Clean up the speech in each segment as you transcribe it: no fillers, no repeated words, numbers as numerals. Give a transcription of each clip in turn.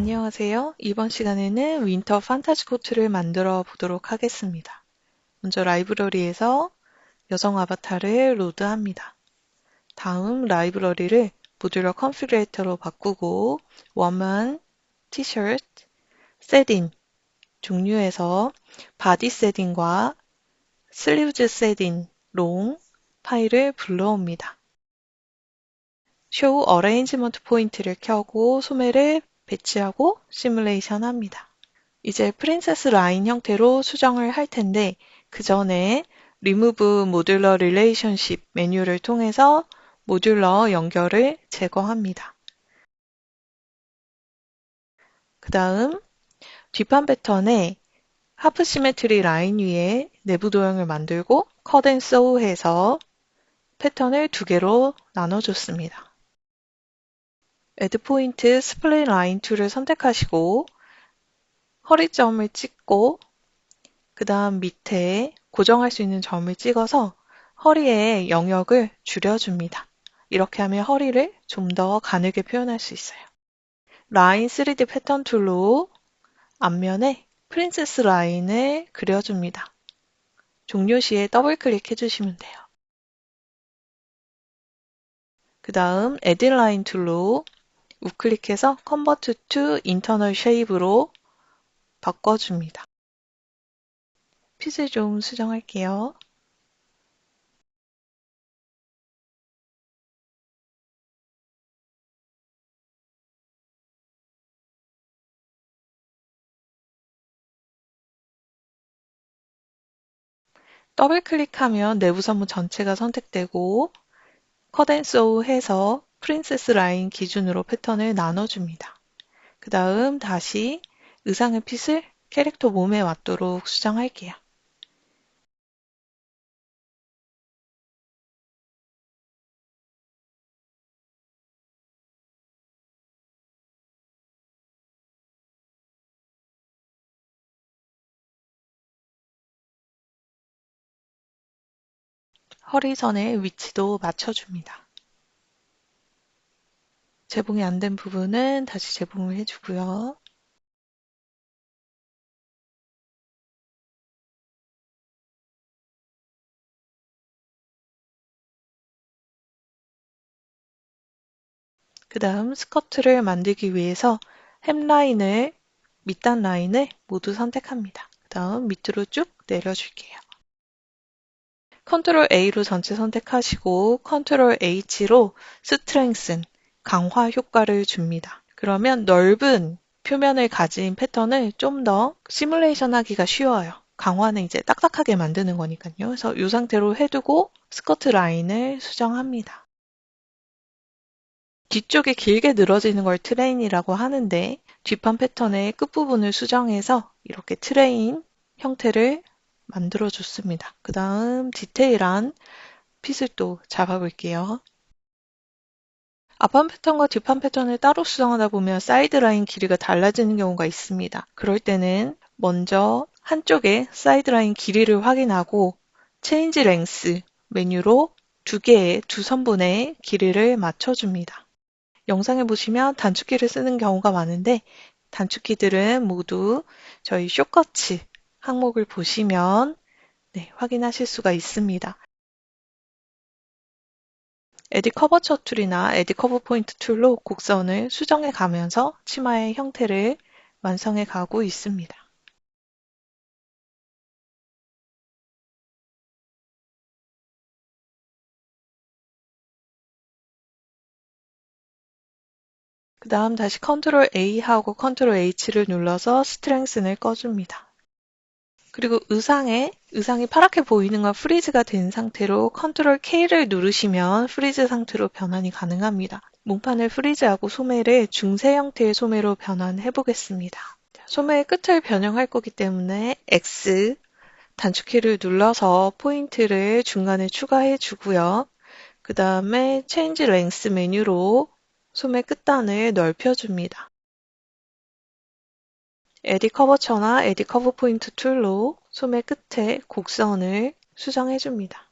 안녕하세요. 이번 시간에는 윈터 판타지 코트를 만들어 보도록 하겠습니다. 먼저 라이브러리에서 여성 아바타를 로드합니다. 다음 라이브러리를 모듈러 컨피그레이터로 바꾸고 원만, 티셔츠, 세딘, 종류에서 바디 세딘과 슬리브즈 세딘, 롱 파일을 불러옵니다. 쇼 어레인지먼트 포인트를 켜고 소매를 배치하고 시뮬레이션 합니다. 이제 프린세스 라인 형태로 수정을 할 텐데 그 전에 Remove Modular Relationship 메뉴를 통해서 모듈러 연결을 제거합니다. 그 다음 뒷판 패턴에 하프 시메트리 라인 위에 내부 도형을 만들고 컷 앤 소우 해서 패턴을 두 개로 나눠줬습니다. Add Point Split Line 툴을 선택하시고 허리점을 찍고 그 다음 밑에 고정할 수 있는 점을 찍어서 허리의 영역을 줄여줍니다. 이렇게 하면 허리를 좀 더 가늘게 표현할 수 있어요. 라인 3D 패턴 툴로 앞면에 프린세스 라인을 그려줍니다. 종료 시에 더블 클릭해 주시면 돼요. 그 다음 Add Line 툴로 우클릭해서 Convert to Internal Shape로 바꿔줍니다. 핏을 좀 수정할게요. 더블 클릭하면 내부 선문 전체가 선택되고 컷 앤 소우 해서 프린세스 라인 기준으로 패턴을 나눠줍니다. 그 다음 다시 의상의 핏을 캐릭터 몸에 맞도록 수정할게요. 허리선의 위치도 맞춰줍니다. 재봉이 안 된 부분은 다시 재봉을 해주고요. 그 다음 스커트를 만들기 위해서 햄라인을, 밑단 라인을 모두 선택합니다. 그 다음 밑으로 쭉 내려줄게요. 컨트롤 A로 전체 선택하시고 컨트롤 H로 스트렝슨, 강화 효과를 줍니다. 그러면 넓은 표면을 가진 패턴을 좀 더 시뮬레이션 하기가 쉬워요. 강화는 이제 딱딱하게 만드는 거니까요. 그래서 이 상태로 해두고 스커트 라인을 수정합니다. 뒤쪽에 길게 늘어지는 걸 트레인이라고 하는데 뒷판 패턴의 끝부분을 수정해서 이렇게 트레인 형태를 만들어줬습니다. 그 다음 디테일한 핏을 또 잡아볼게요. 앞판 패턴과 뒷판 패턴을 따로 수정하다 보면 사이드 라인 길이가 달라지는 경우가 있습니다. 그럴 때는 먼저 한쪽에 사이드 라인 길이를 확인하고 체인지 랭스 메뉴로 두 선분의 길이를 맞춰줍니다. 영상에 보시면 단축키를 쓰는 경우가 많은데 단축키들은 모두 저희 숏커츠 항목을 보시면 확인하실 수가 있습니다. 에디 커버처 툴이나 에디 커버 포인트 툴로 곡선을 수정해 가면서 치마의 형태를 완성해 가고 있습니다. 그 다음 다시 컨트롤 A하고 컨트롤 H를 눌러서 스트렝슨을 꺼줍니다. 그리고 의상이 파랗게 보이는 건 프리즈가 된 상태로 컨트롤 K를 누르시면 프리즈 상태로 변환이 가능합니다. 몸판을 프리즈하고 소매를 중세 형태의 소매로 변환해 보겠습니다. 소매의 끝을 변형할 거기 때문에 X 단축키를 눌러서 포인트를 중간에 추가해 주고요. 그 다음에 체인지 랭스 메뉴로 소매 끝단을 넓혀줍니다. 에디 커버처나 에디 커버 포인트 툴로 소매 끝에 곡선을 수정해줍니다.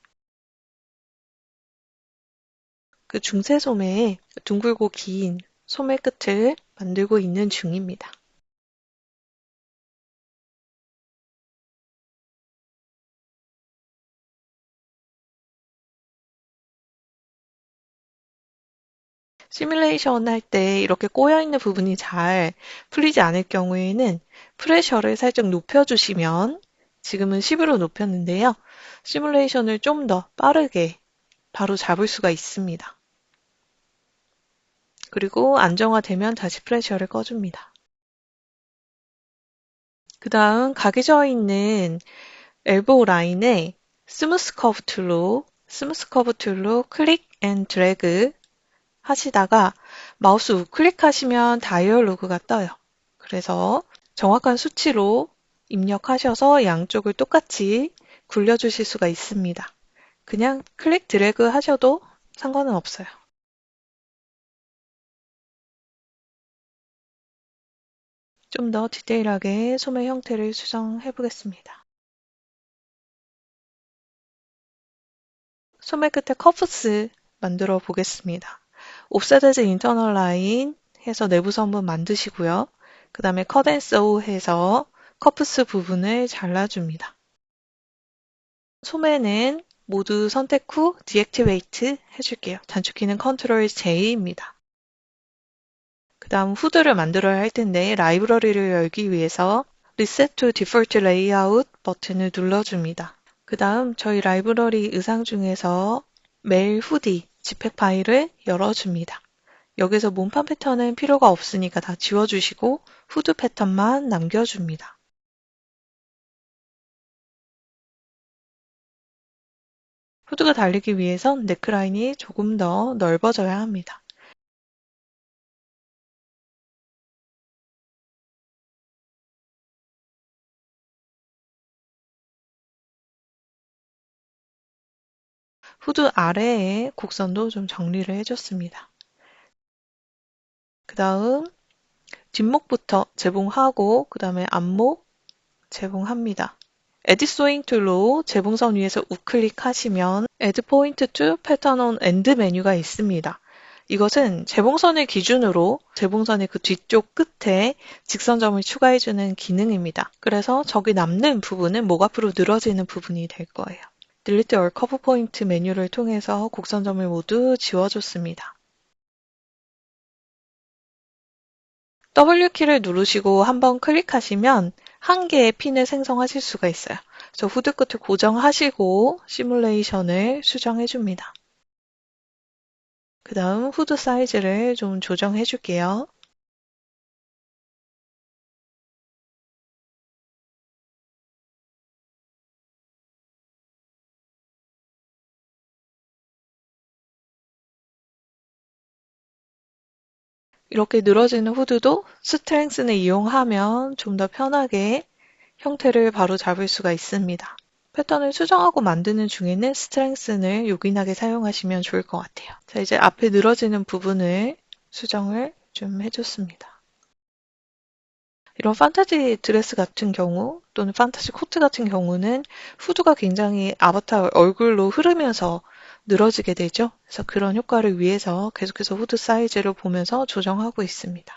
그 중세 소매에 둥글고 긴 소매 끝을 만들고 있는 중입니다. 시뮬레이션 할 때 이렇게 꼬여있는 부분이 잘 풀리지 않을 경우에는 프레셔를 살짝 높여주시면 지금은 10으로 높였는데요. 시뮬레이션을 좀 더 빠르게 바로 잡을 수가 있습니다. 그리고 안정화되면 다시 프레셔를 꺼줍니다. 그 다음 각이 져 있는 엘보우 라인에 스무스 커브 툴로 클릭 앤 드래그 하시다가 마우스 우클릭하시면 다이얼 로그가 떠요. 그래서 정확한 수치로 입력하셔서 양쪽을 똑같이 굴려주실 수가 있습니다. 그냥 클릭 드래그 하셔도 상관은 없어요. 좀 더 디테일하게 소매 형태를 수정해 보겠습니다. 소매 끝에 커프스 만들어 보겠습니다. 옵셋 인터널 라인 해서 내부 선분 만드시고요. 그 다음에 컷 앤 소우 해서 커프스 부분을 잘라줍니다. 소매는 모두 선택 후 디액티베이트 해줄게요. 단축키는 컨트롤 J입니다. 그 다음 후드를 만들어야 할 텐데 라이브러리를 열기 위해서 Reset to Default Layout 버튼을 눌러줍니다. 그 다음 저희 라이브러리 의상 중에서 메일 후디 집팩 파일을 열어줍니다. 여기서 몸판 패턴은 필요가 없으니까 다 지워주시고 후드 패턴만 남겨줍니다. 후드가 달리기 위해선 넥라인이 조금 더 넓어져야 합니다. 후드 아래에 곡선도 좀 정리를 해줬습니다. 그 다음 뒷목부터 재봉하고 그 다음에 앞목 재봉합니다. 에디 소잉 툴로 재봉선 위에서 우클릭하시면 Add Point to Pattern on End 메뉴가 있습니다. 이것은 재봉선을 기준으로 재봉선의 그 뒤쪽 끝에 직선점을 추가해주는 기능입니다. 그래서 저기 남는 부분은 목 앞으로 늘어지는 부분이 될 거예요. Delete All Curve Point 메뉴를 통해서 곡선점을 모두 지워줬습니다. W키를 누르시고 한번 클릭하시면 한 개의 핀을 생성하실 수가 있어요. 그래서 후드 끝을 고정하시고 시뮬레이션을 수정해 줍니다. 그 다음 후드 사이즈를 좀 조정해 줄게요. 이렇게 늘어지는 후드도 스트렝스를 이용하면 좀 더 편하게 형태를 바로 잡을 수가 있습니다. 패턴을 수정하고 만드는 중에는 스트렝스를 요긴하게 사용하시면 좋을 것 같아요. 자, 이제 앞에 늘어지는 부분을 수정을 좀 해줬습니다. 이런 판타지 드레스 같은 경우 또는 판타지 코트 같은 경우는 후드가 굉장히 아바타 얼굴로 흐르면서 늘어지게 되죠. 그래서 그런 효과를 위해서 계속해서 후드 사이즈를 보면서 조정하고 있습니다.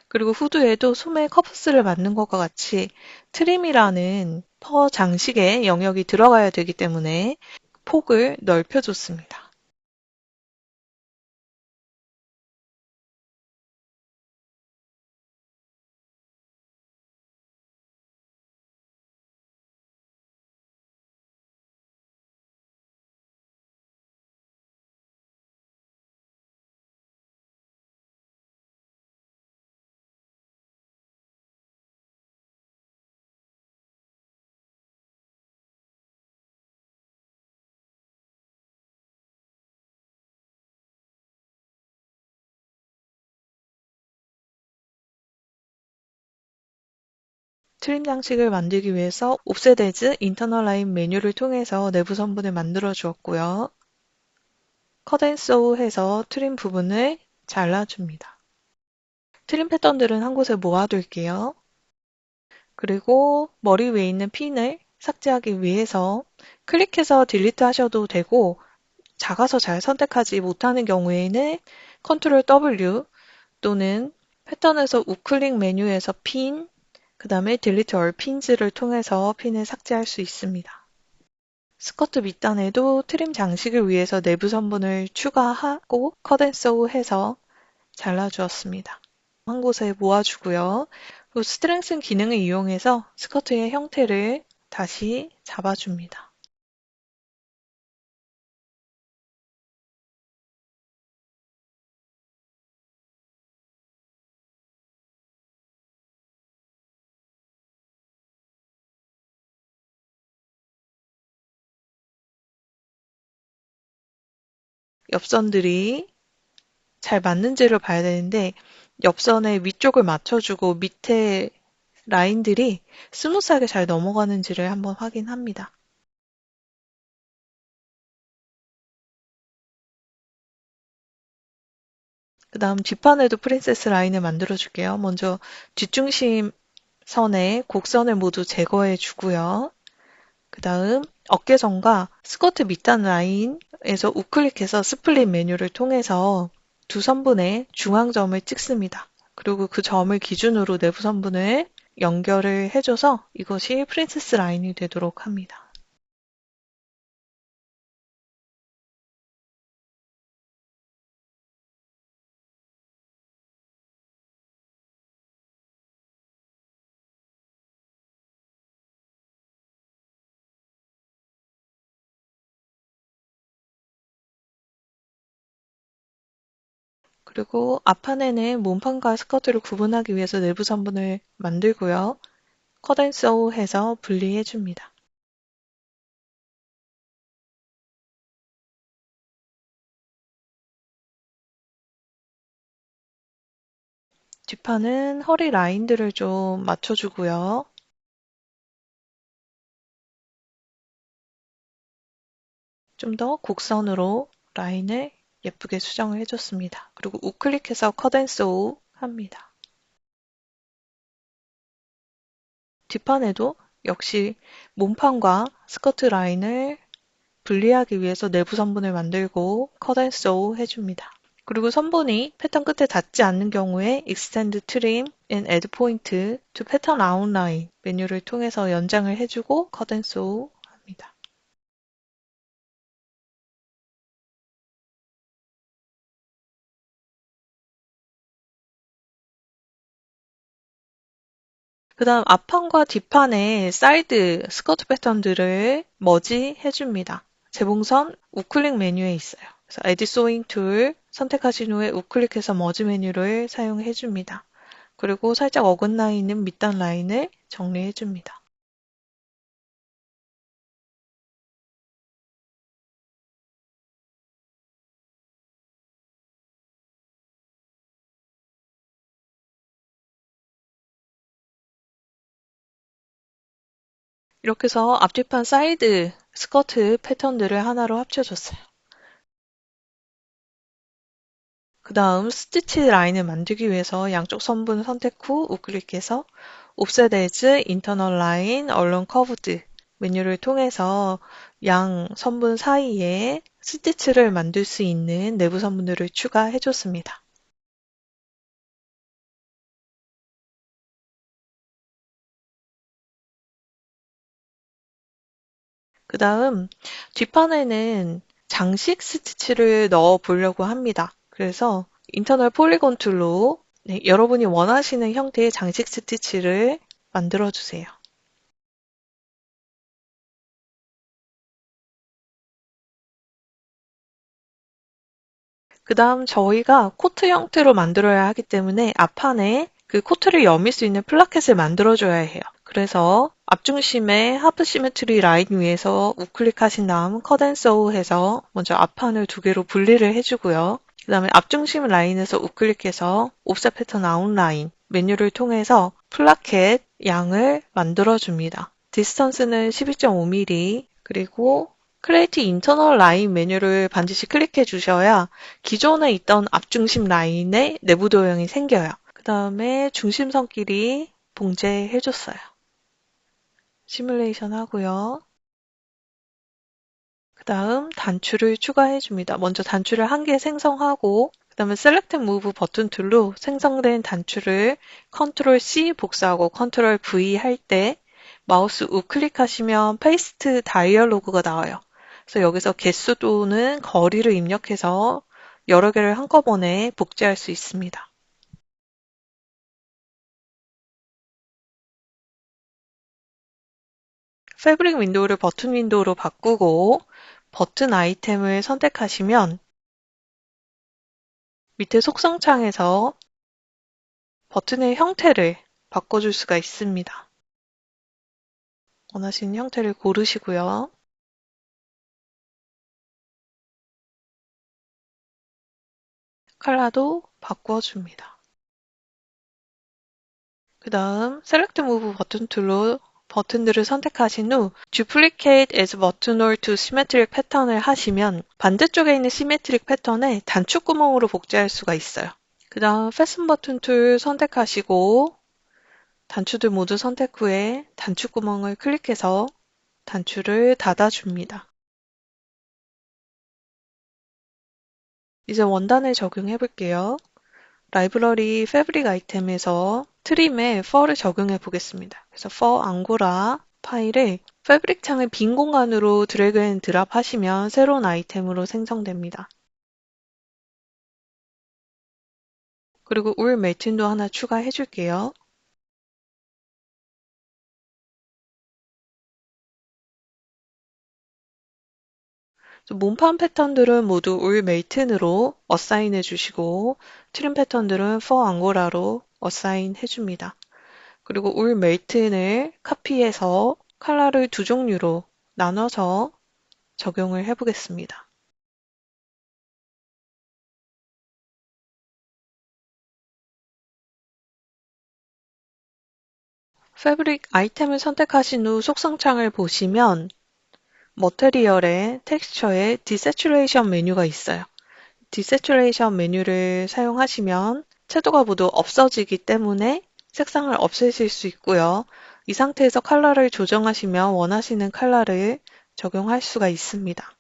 그리고 후드에도 소매 커프스를 만든 것과 같이 트림이라는 퍼 장식의 영역이 들어가야 되기 때문에 폭을 넓혀줬습니다. 트림 장식을 만들기 위해서 옵셋 에즈 인터널 라인 메뉴를 통해서 내부 선분을 만들어 주었고요. 컷 앤 소우 해서 트림 부분을 잘라줍니다. 트림 패턴들은 한 곳에 모아둘게요. 그리고 머리 위에 있는 핀을 삭제하기 위해서 클릭해서 딜리트 하셔도 되고 작아서 잘 선택하지 못하는 경우에는 컨트롤 W 또는 패턴에서 우클릭 메뉴에서 핀, 그 다음에 딜리트 얼 핀즈를 통해서 핀을 삭제할 수 있습니다. 스커트 밑단에도 트림 장식을 위해서 내부 선분을 추가하고 컷 앤 소우 해서 잘라주었습니다. 한 곳에 모아주고요. 그리고 스트렝슨 기능을 이용해서 스커트의 형태를 다시 잡아줍니다. 옆선들이 잘 맞는지를 봐야 되는데 옆선의 위쪽을 맞춰주고 밑에 라인들이 스무스하게 잘 넘어가는지를 한번 확인합니다. 그 다음 뒷판에도 프린세스 라인을 만들어 줄게요. 먼저 뒷중심 선에 곡선을 모두 제거해 주고요. 그 다음 어깨선과 스커트 밑단 라인에서 우클릭해서 스플릿 메뉴를 통해서 두 선분의 중앙점을 찍습니다. 그리고 그 점을 기준으로 내부 선분을 연결을 해줘서 이것이 프린세스 라인이 되도록 합니다. 그리고 앞판에는 몸판과 스커트를 구분하기 위해서 내부 선분을 만들고요. 컷 앤 소우 해서 분리해줍니다. 뒷판은 허리 라인들을 좀 맞춰주고요. 좀 더 곡선으로 라인을 예쁘게 수정을 해줬습니다. 그리고 우클릭해서 컷 앤 소우 합니다. 뒷판에도 역시 몸판과 스커트 라인을 분리하기 위해서 내부 선분을 만들고 컷 앤 소우 해줍니다. 그리고 선분이 패턴 끝에 닿지 않는 경우에 Extend Trim and Add Point to Pattern Outline 메뉴를 통해서 연장을 해주고 컷 앤 소우 합니다. 그 다음 앞판과 뒷판의 사이드 스커트 패턴들을 머지 해줍니다. 재봉선 우클릭 메뉴에 있어요. 그래서 Add Sewing 툴 선택하신 후에 우클릭해서 머지 메뉴를 사용해줍니다. 그리고 살짝 어긋나 있는 밑단 라인을 정리해줍니다. 이렇게 해서 앞뒤판 사이드 스커트 패턴들을 하나로 합쳐줬어요. 그 다음 스티치 라인을 만들기 위해서 양쪽 선분 선택 후 우클릭해서 Offset Edge, Internal Line, Along Curved 메뉴를 통해서 양 선분 사이에 스티치를 만들 수 있는 내부 선분들을 추가해줬습니다. 그 다음 뒷판에는 장식 스티치를 넣어 보려고 합니다. 그래서 인터널 폴리곤 툴로 여러분이 원하시는 형태의 장식 스티치를 만들어 주세요. 그 다음 저희가 코트 형태로 만들어야 하기 때문에 앞판에 그 코트를 여밀 수 있는 플라켓을 만들어줘야 해요. 그래서 앞중심의 하프 시메트리 라인 위에서 우클릭하신 다음 컷 앤 소우 해서 먼저 앞판을 두 개로 분리를 해주고요. 그 다음에 앞중심 라인에서 우클릭해서 옵셋 패턴 아웃라인 메뉴를 통해서 플라켓 양을 만들어줍니다. 디스턴스는 12.5mm 그리고 크리에이트 인터널 라인 메뉴를 반드시 클릭해 주셔야 기존에 있던 앞중심 라인의 내부 도형이 생겨요. 다음에 중심선끼리 봉제해줬어요. 시뮬레이션 하고요. 그 다음 단추를 추가해줍니다. 먼저 단추를 한 개 생성하고 그 다음에 Select and Move 버튼 툴로 생성된 단추를 Ctrl C 복사하고 Ctrl V 할 때 마우스 우클릭하시면 페이스트 다이얼로그가 나와요. 그래서 여기서 개수 또는 거리를 입력해서 여러 개를 한꺼번에 복제할 수 있습니다. 패브릭 윈도우를 버튼 윈도우로 바꾸고 버튼 아이템을 선택하시면 밑에 속성창에서 버튼의 형태를 바꿔줄 수가 있습니다. 원하시는 형태를 고르시고요. 컬러도 바꿔줍니다. 그 다음 Select Move 버튼 툴로 버튼들을 선택하신 후 Duplicate as Button or to Symmetric 패턴을 하시면 반대쪽에 있는 시메트릭 패턴에 단축구멍으로 복제할 수가 있어요. 그 다음 Fasten 버튼 툴 선택하시고 단추들 모두 선택 후에 단축구멍을 클릭해서 단추를 닫아줍니다. 이제 원단을 적용해 볼게요. 라이브러리 패브릭 아이템에서 트림에 펄을 적용해 보겠습니다. 그래서 펄 앙고라 파일을 패브릭 창의 빈 공간으로 드래그 앤 드랍 하시면 새로운 아이템으로 생성됩니다. 그리고 울 매튼도 하나 추가해 줄게요. 몸판 패턴들은 모두 울 메이튼으로 어사인해 주시고 트림 패턴들은 펄 앙고라로 어사인 해줍니다. 그리고 울 메이튼을 카피해서 컬러를 두 종류로 나눠서 적용을 해보겠습니다. 패브릭 아이템을 선택하신 후 속성창을 보시면 머테리얼의 텍스처에 디세츄레이션 메뉴가 있어요. 디세츄레이션 메뉴를 사용하시면 채도가 모두 없어지기 때문에 색상을 없애실 수 있고요. 이 상태에서 컬러를 조정하시면 원하시는 컬러를 적용할 수가 있습니다.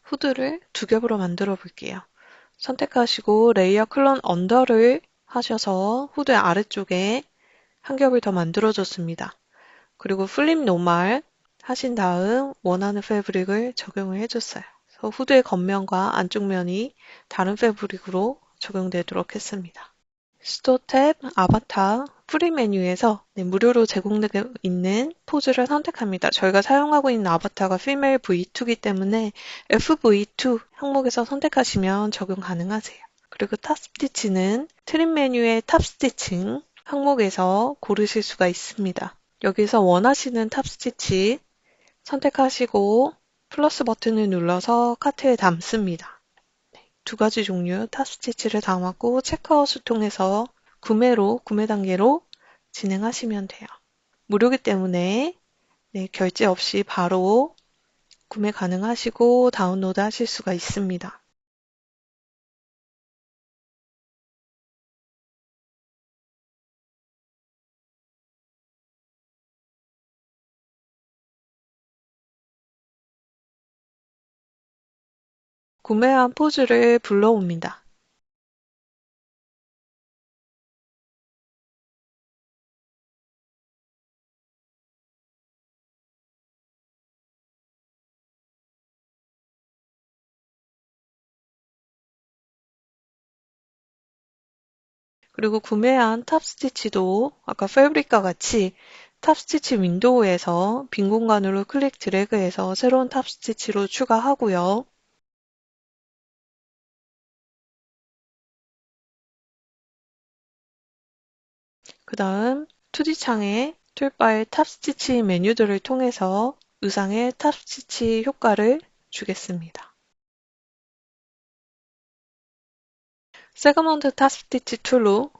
후드를 두 겹으로 만들어 볼게요. 선택하시고 레이어 클론 언더를 하셔서 후드 아래쪽에 한 겹을 더 만들어줬습니다. 그리고 플립 노말 하신 다음 원하는 패브릭을 적용을 해줬어요. 그래서 후드의 겉면과 안쪽 면이 다른 패브릭으로 적용되도록 했습니다. 스토어 탭, 아바타, 프리 메뉴에서 무료로 제공되고 있는 포즈를 선택합니다. 저희가 사용하고 있는 아바타가 피메일 V2이기 때문에 FV2 항목에서 선택하시면 적용 가능하세요. 그리고 탑 스티치는 트림 메뉴의 탑 스티칭 항목에서 고르실 수가 있습니다. 여기서 원하시는 탑 스티치 선택하시고 플러스 버튼을 눌러서 카트에 담습니다. 두 가지 종류 탑 스티치를 담았고 체크아웃을 통해서 구매 단계로 진행하시면 돼요. 무료이기 때문에 결제 없이 바로 구매 가능하시고 다운로드 하실 수가 있습니다. 구매한 포즈를 불러옵니다. 그리고 구매한 탑 스티치도 아까 패브릭과 같이 탑 스티치 윈도우에서 빈 공간으로 클릭 드래그해서 새로운 탑 스티치로 추가하고요. 그 다음 2D 창에 툴바의 탑스티치 메뉴들을 통해서 의상에 탑스티치 효과를 주겠습니다. 세그먼트 탑스티치 툴로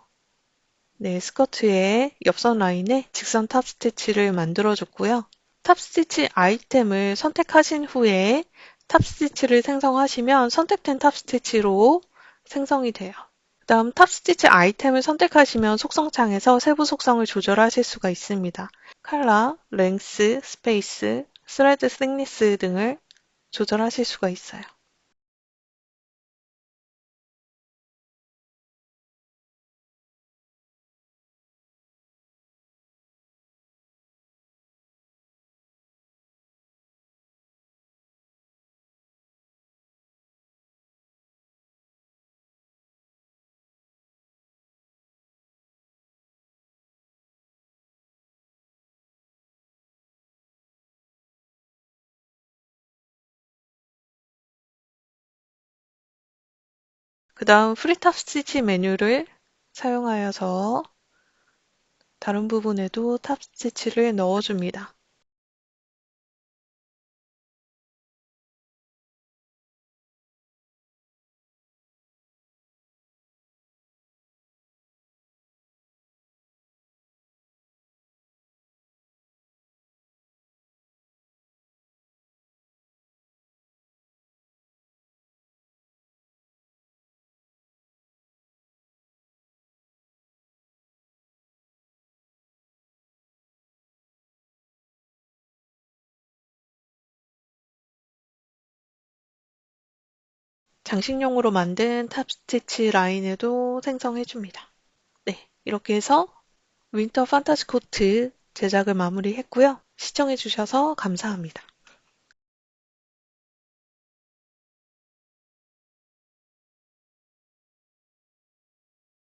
스커트의 옆선 라인에 직선 탑스티치를 만들어줬고요. 탑스티치 아이템을 선택하신 후에 탑스티치를 생성하시면 선택된 탑스티치로 생성이 돼요. 그다음 탑스티치 아이템을 선택하시면 속성창에서 세부 속성을 조절하실 수가 있습니다. 컬러, 랭스, 스페이스, 스레드 thickness 등을 조절하실 수가 있어요. 그 다음 프리 탑스티치 메뉴를 사용하여서 다른 부분에도 탑스티치를 넣어줍니다. 장식용으로 만든 탑스티치 라인에도 생성해줍니다. 네, 이렇게 해서 윈터 판타지 코트 제작을 마무리했고요. 시청해주셔서 감사합니다.